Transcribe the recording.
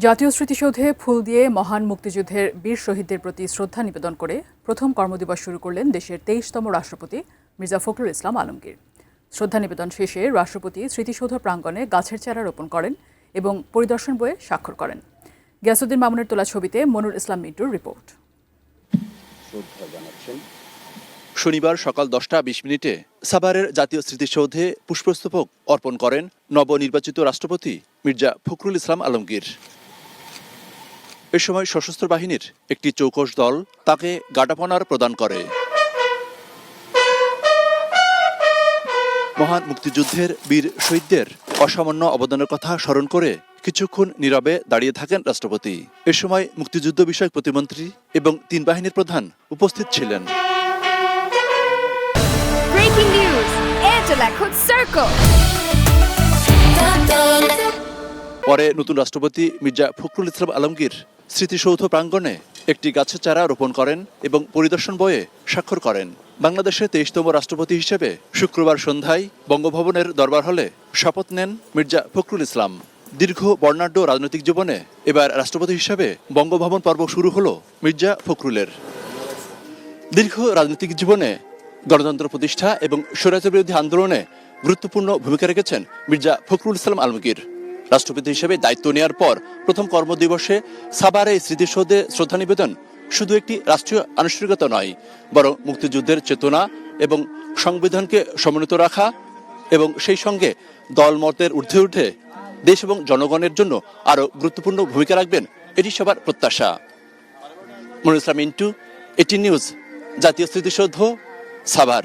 জাতীয় স্মৃতিসৌধে ফুল দিয়ে মহান মুক্তিযুদ্ধের বীর শহীদদের প্রতি শ্রদ্ধা নিবেদন করে প্রথম কর্মদিবস শুরু করলেন দেশের ২৩তম রাষ্ট্রপতি মির্জা ফখরুল ইসলাম আলমগীর। শ্রদ্ধা নিবেদন শেষে রাষ্ট্রপতি স্মৃতিসৌধ প্রাঙ্গণে গাছের চারা রোপণ করেন এবং পরিদর্শন বইয়ে স্বাক্ষর করেন। গিয়াসউদ্দিন মামুনের তোলা ছবিতে মনুর ইসলাম মিন্টুর রিপোর্ট। শনিবার সকাল 10:20 সাভারের জাতীয় স্মৃতিসৌধে পুষ্পস্তবক অর্পণ করেন নবনির্বাচিত রাষ্ট্রপতি মির্জা ফখরুল ইসলাম আলমগীর। এ সময় সশস্ত্র বাহিনীর একটি চৌকস দল তাকে গাডাপনার প্রদান করে। মহান মুক্তিযুদ্ধের বীর শহীদদের অসামান্য অবদানের কথা স্মরণ করে কিছুক্ষণ নীরবে দাঁড়িয়ে থাকেন রাষ্ট্রপতি। এ সময় মুক্তিযুদ্ধ বিষয়ক প্রতিমন্ত্রী এবং 3 বাহিনীর প্রধান উপস্থিত ছিলেন। Breaking news, Angela could circle. পরে নতুন রাষ্ট্রপতি মির্জা ফখরুল ইসলাম আলমগীর স্মৃতিসৌধ প্রাঙ্গণে একটি গাছের চারা রোপণ করেন এবং পরিদর্শন বইয়ে স্বাক্ষর করেন। বাংলাদেশের 23তম রাষ্ট্রপতি হিসেবে শুক্রবার সন্ধ্যায় বঙ্গভবনের দরবার হলে শপথ নেন মির্জা ফখরুল ইসলাম। দীর্ঘ বর্ণাঢ্য রাজনৈতিক জীবনে এবার রাষ্ট্রপতি হিসেবে বঙ্গভবন পর্ব শুরু হলো মির্জা ফখরুলের। দীর্ঘ রাজনৈতিক জীবনে গণতন্ত্র প্রতিষ্ঠা এবং স্বৈরাচার বিরোধী আন্দোলনে গুরুত্বপূর্ণ ভূমিকা রেখেছেন মির্জা ফখরুল ইসলাম আলমগীর। রাষ্ট্রপতি হিসেবে দায়িত্ব নেওয়ার পর প্রথম কর্মদিবসে সাভারে স্মৃতিসৌধে শ্রদ্ধা নিবেদন শুধু একটি রাষ্ট্রীয় আনুষ্ঠানিকতা নয়, বরং মুক্তিযুদ্ধের চেতনা এবং সংবিধানকে সমুন্নত রাখা এবং সেই সঙ্গে দলমতের ঊর্ধ্বে উঠে দেশ এবং জনগণের জন্য আরও গুরুত্বপূর্ণ ভূমিকা রাখবেন, এটি সবার প্রত্যাশা। মনুর ইসলাম মিন্টু, 18 নিউজ, জাতীয় স্মৃতিসৌধ, সাভার।